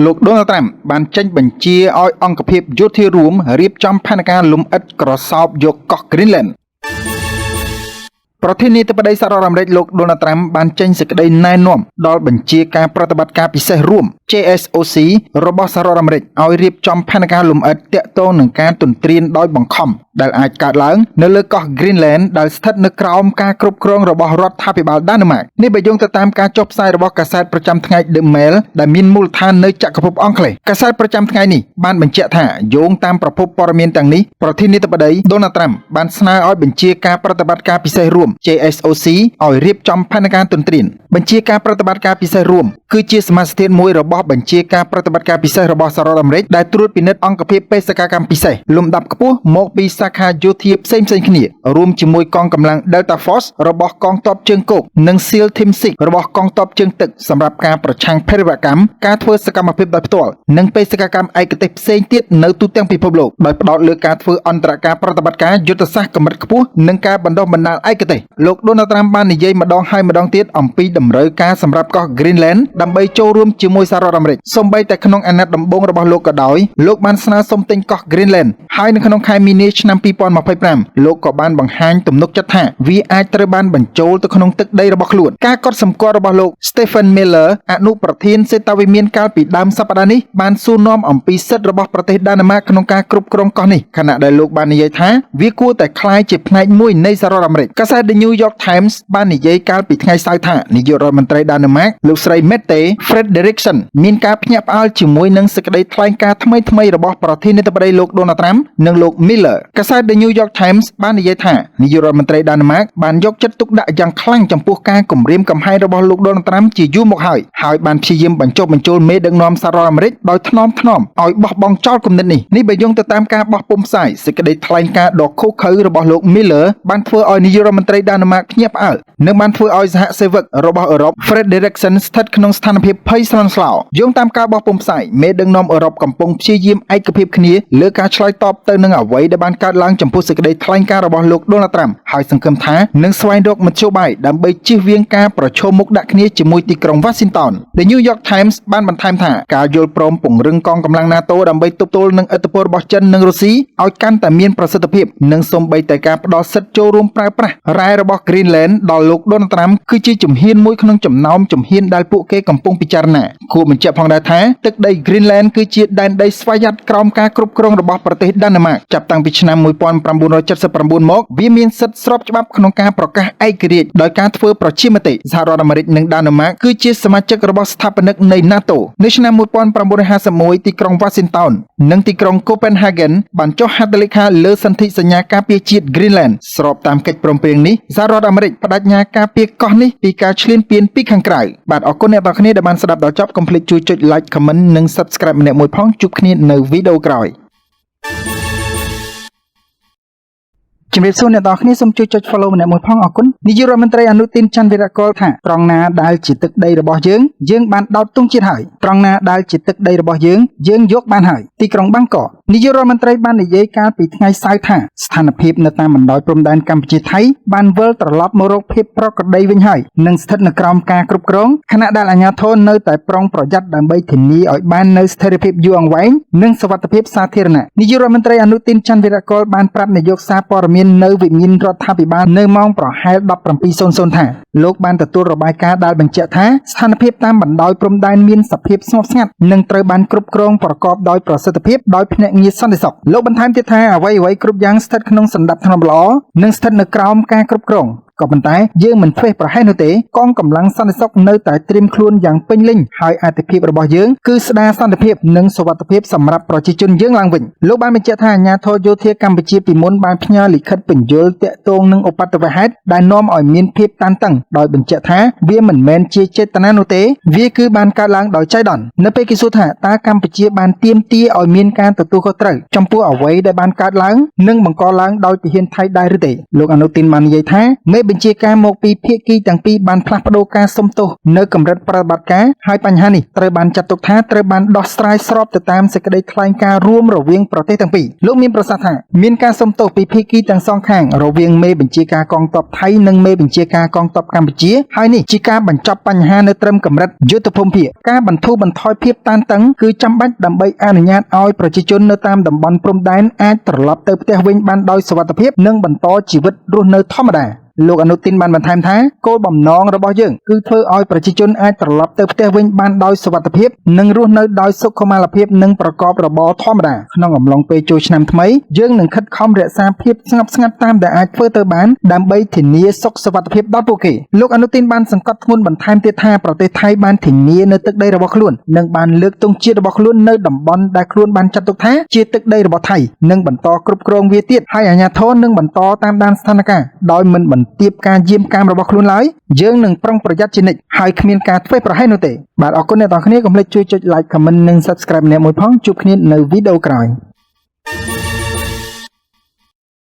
លោកដូណាល់ត្រាំបានចេញបញ្ជាឲ្យអង្គភាពយោធារួមរៀបចំផែនការលំអិតក្រសោបយកកោះ Greenland ប្រធានាធិបតីសហរដ្ឋអាមេរិកលោកដូណាល់ត្រាំបានចេញសេចក្តីណែនាំដល់បញ្ជាការប្រតិបត្តិការពិសេសរួម JSOC របស់សហរដ្ឋអាមេរិកឲ្យរៀបចំផែនការលំអិតទាក់ទងនឹងការទន្ទ្រានដោយបង្ខំដែលអាចកើតឡើងនៅលើកោះ Greenland ដែលស្ថិតនៅក្រោមការគ្រប់គ្រងរបស់រដ្ឋាភិបាលដាណឺម៉ាកនេះបើយោងទៅតាមការចុះផ្សាយរបស់កាសែតប្រចាំថ្ងៃ The Mail ដែលមានមូលដ្ឋាននៅចក្រភពអង់គ្លេសកាសែតប្រចាំថ្ងៃនេះបានបញ្ជាក់ថាយោងតាមប្រភពព័ត៌មានទាំងនេះប្រធានាធិបតីដូណាល់ត្រាំបានស្នើឲ្យបញ្ជាការប្រតិបត្តិការពិសេសរួម JSOC ឲ្យរៀបចំផែនការទន្ទ្រានបញ្ជាការប្រតិបត្តិការពិសេសរួមគឺជាសមាសធាតុមួយរបស់បញ្ជាការប្រតិបត្តិការពិសេសរបស់សហរដ្ឋអាមេរិកដែលត្រួតពិនិត្យអង្គភាពបេសកកម្មពិសេសលំដាប់ខ្ពស់មកពីសាខាយោធាផ្សេងៗគ្នារួមជាមួយកងកម្លាំង Delta Force របស់កងទ័ពជើងគោកនិង SEAL Team 6របស់កងទ័ពជើងទឹកសម្រាប់ការប្រឆាំងភេរវកម្មការធ្វើសកម្មភាពដោយផ្ទាល់និងបេសកកម្មឯកទេសផ្សេងទៀតនៅទូទាំងពិភពលោកដោយផ្ដោតលើការធ្វើអន្តរការប្រតិបត្តិការយុទ្ធសាស្ត្រកម្រិតខ្ពស់និងការបណ្ដុះបណ្ដាលឯកទេសលោកដូណាល់ត្រាំបាននិយាយម្ដងហើយម្ដងទៀតអំពីតម្រូវការសម្រាប់កោះ Greenland ដើម្បីចូលរួមជាមួយសហរដ្ឋអាមេរិកសូម្បីតែក្នុងអាណត្តិដំបូងរបស់លោកក៏ដោយលោកបានស្នើសុំទិញកោះ Greenland ហើយនៅក្នុងខែមីនាឆ្នាំ2025លោកក៏បានបង្ហាញទំនុកចិត្តថាវាអាចត្រូវបានបញ្ចូលទៅក្នុងទឹកដីរបស់ខ្លួនការកត់សម្គាល់របស់លោក Stephen Miller អនុប្រធានសេតាវិមានកាលពីដើមសប្តាហ៍នេះបានសួរនាំអំពីសិទ្ធិរបស់ប្រទេសដាណឺម៉ាកក្នុងការគ្រប់គ្រងកោះនេះខណៈដែលលោកបាននិយាយថាវាគួរតែក្លាយជាផ្នែកមួយនៃសហរដ្ឋអាមេរិកកាសែត The New York Times បាននិយាយកាលពីថ្ងៃសៅរ៍ថានាយករដ្ឋមន្ត្រីដាណឺម៉ាកលោកស្រី Mette Frederiksen មានការភ្ញាក់ផ្អើលជាមួយនឹងសេចក្តីថ្លែងការណ៍ថ្មីៗរបស់ប្រធានាធិបតីលោកដូណាល់ត្រាំនិងលោក Miller កាសែត The New York Times បាននិយាយថានាយករដ្ឋមន្ត្រីដាណឺម៉ាកបានយកចិត្តទុកដាក់យ៉ាងខ្លាំងចំពោះការគំរាមកំហែងរបស់លោកដូណាល់ត្រាំជាយូរមកហើយបានព្យាយាមបញ្ចុះបញ្ចូលមេដឹកនាំសហរដ្ឋអាមេរិកដោយថ្នមឲ្យបោះបង់ចោលគំនិតនេះបើយោងទៅតាមការបោះពុម្ពផ្សាយសេចក្តីថ្លែងការណ៍ដ៏ឃោរឃៅរបស់លោក Miller បានធ្វើឲ្យនាយករដ្ឋមន្ត្រីដាណឺម៉ាកភ្ញាក់ផ្អើលនិងបានធ្វើឲ្យសហសេវករបស់អឺរ៉ុប Frederiksen ស្ថិតក្នុងស្ថានភាពភ័យស្លន់ស្លោយោងតាមការបោះពុម្ពផ្សាយមេដឹកនាំអឺរ៉ុបកំពុងព្យាយាមឯកភាពគ្នាលើការឆ្លើយតបទៅនឹងអ្វីដែលបានកើតឡើងចំពោះសេចក្តីថ្លែងការណ៍របស់លោកដូណាល់ត្រាំហើយសង្ឃឹមថានឹងស្វែងរកមធ្យោបាយដើម្បីជៀសវាងការប្រឈមមុខដាក់គ្នាជាមួយទីក្រុង Washington The New York Times បានបន្ថែមថាការយល់ព្រមពង្រឹងកងកម្លាំង NATO ដើម្បីទប់ទល់នឹងឥទ្ធិពលរបស់ចិននិងរុស្ស៊ីឲ្យកាន់តែមានប្រសិទ្ធភាពនិងសូម្បីតែការផ្ដល់សិទ្ធិចូលរួមប្រើប្រាស់រ៉ែរបស់ Greenland ដល់លោកដូណាល់ត្រាំគឺជាជំហានមួយក្នុងចំណោមជំហានដែលពួកគេកំពុងពិចារណាគួរបញ្ជាក់ផងដែរថាទឹកដី Greenland គឺជាដែនដីស្វយ័តក្រោមការគ្រប់គ្រងរបស់ប្រទេសដាណឺម៉ាកចាប់តាំងពីឆ្នាំ1979មកវាមានសិទ្ធិស្របច្បាប់ក្នុងការប្រកាសឯករាជ្យដោយការធ្វើប្រជាមតិសហរដ្ឋអាមេរិកនិងដាណឺម៉ាកគឺជាសមាជិករបស់ស្ថាបនិកនៃ NATO នៅឆ្នាំ1951ទីក្រុង Washington និងទីក្រុង Copenhagen បានចុះហត្ថលេខាលើសន្ធិសញ្ញាការពារជាតិ Greenland ស្របតាមកិច្ចព្រមព្រៀងនេះសហរដ្ឋអាមេរិកបដិញ្ញាការពារកោះនេះពីការឈ្លានពានពីខាងក្រៅបាទអរគុណអ្នកទាំងគ្នាដែលបានស្ដាប់ដល់ចប់កុំភ្លេចជួយចុច like comment និង subscribe ម្នាក់មួយផងជួបគ្នានៅវីដេអូក្រោយជំរាបសួរអ្នកទាំងគ្នាសូមជួយចុច follow ម្នាក់មួយផងអរគុណនាយករដ្ឋមន្ត្រីអនុទានច័ន្ទវីរកុលថាត្រង់ណាដែលជាទឹកដីរបស់យើងបានដោតទង់ជាតិហើយត្រង់ណាដែលជាទឹកដីរបស់យើងយកបានហើយទីក្រុងបាងកកនាយករដ្ឋមន្ត្រីបាននិយាយកាលពីថ្ងៃសៅរ៍ថាស្ថានភាពនៅតាមបណ្ដោយព្រំដែនកម្ពុជាថៃបានវិលត្រឡប់មករកភាពប្រក្រតីវិញហើយនិងស្ថិតនៅក្រោមការគ្រប់គ្រងខណៈដែលអាជ្ញាធរនៅតែប្រុងប្រយ័ត្នដើម្បីធានាឲ្យបាននូវស្ថិរភាពយូរអង្វែងនិងសុវត្ថិភាពសាធារណៈនាយករដ្ឋមន្ត្រីអនុទានច័ន្ទវីរកុលបានប្រាប់នាយកសារព័ត៌មាននៅវិមានរដ្ឋាភិបាលនៅម៉ោងប្រហែល 17:00 ថាលោកបានទទួលរបាយការណ៍ដែលបញ្ជាក់ថាស្ថានភាពតាមបណ្ដោយព្រំដែនមានសភាពស្ងប់ស្ងាត់និងត្រូវបានគ្រប់គ្រងប្រកបដោយប្រសិទ្ធភាពដោយភ្នាក់ងារសន្តិសុខលោកបន្ថែមទៀតថាអ្វីៗគ្រប់យ៉ាងស្ថិតក្នុងសណ្ដាប់ធ្នាប់ល្អនិងស្ថិតនៅក្រោមការគ្រប់គ្រងក៏ប៉ុន្តែយើងមិនធ្វេសប្រហែសនោះទេកងកម្លាំងសន្តិសុខនៅតែត្រៀមខ្លួនយ៉ាងពេញលេញហើយអាទិភាពរបស់យើងគឺស្ដារសន្តិភាពនិងសុវត្ថិភាពសម្រាប់ប្រជាជនយើងឡើងវិញលោកបានបញ្ជាក់ថាអាជ្ញាធរយោធាកម្ពុជាពីមុនបានផ្ញើលិខិតពន្យល់ទាក់ទងនឹងឧបទ្ទវហេតុដែលនាំឲ្យមានភាពតានតឹងដោយបញ្ជាក់ថាវាមិនមែនជាចេតនានោះទេវាគឺបានកើតឡើងដោយចៃដន្យនៅពេលគេសួរថាតើកម្ពុជាបានទាមទារឲ្យមានការទទួលខុសត្រូវចំពោះអ្វីដែលបានកើតឡើងនិងបង្កឡើងដោយទាហានថៃដែរឬទេលោកអនុទានបាននិយាយថាមេ បញ្ជាការមកពីភាគីទាំងពីរបានផ្លាស់ប្តូរការសុំទោសនៅកម្រិតប្រតិបត្តិការហើយបញ្ហានេះត្រូវបានចាត់ទុកថាត្រូវបានដោះស្រាយស្របទៅតាមសេចក្តីថ្លែងការណ៍រួមរវាងប្រទេសទាំងពីរលោកមានប្រសាសន៍ថាមានការសុំទោសពីភាគីទាំងសងខាងរវាងមេបញ្ជាការកងទ័ពថៃនិងមេបញ្ជាការកងទ័ពកម្ពុជាហើយនេះជាការបញ្ចប់បញ្ហានៅត្រឹមកម្រិតយុទ្ធភូមិភាគការបន្ធូរបន្ថយភាពតានតឹងគឺចាំបាច់ដើម្បីអនុញ្ញាតឲ្យប្រជាជននៅតាមតំបន់ព្រំដែនអាចត្រឡប់ទៅផ្ទះវិញបានដោយសុវត្ថិភាពនិងបន្តជីវិតរស់នៅធម្មតាលោកអនុទានបានបន្ថែមថាគោលបំណងរបស់យើងគឺធ្វើឲ្យប្រជាជនអាចត្រឡប់ទៅផ្ទះវិញបានដោយសុវត្ថិភាពនិងរស់នៅដោយសុខុមាលភាពនិងប្រកបរបរធម្មតាក្នុងអំឡុងពេលចូលឆ្នាំថ្មីយើងនឹងខិតខំរក្សាភាពស្ងប់ស្ងាត់តាមដែលអាចធ្វើទៅបានដើម្បីធានាសុខសុវត្ថិភាពដល់ពួកគេលោកអនុទានបានសង្កត់ធ្ងន់បន្ថែមទៀតថាប្រទេសថៃបានធានានៅទឹកដីរបស់ខ្លួននិងបានលើកទង់ជាតិរបស់ខ្លួននៅតំបន់ដែលខ្លួនបានចាត់ទុកថាជាទឹកដីរបស់ថៃនិងបន្តគ្រប់គ្រងវាទៀតហើយអាជ្ញាធរនឹងបន្តតាមដានស្ថានភាពដោយមិនទៀបការយាមកាមរបស់ខ្លួនឡើយយើងនឹងប្រុងប្រយ័ត្នជានិច្ចហើយគ្មានការធ្វេសប្រហែសនោះទេបាទអរគុណអ្នកទាំងគ្នាកុំភ្លេចជួយចុច like comment និង subscribe ម្នាក់មួយផងជួបគ្នានៅវីដេអូក្រោយ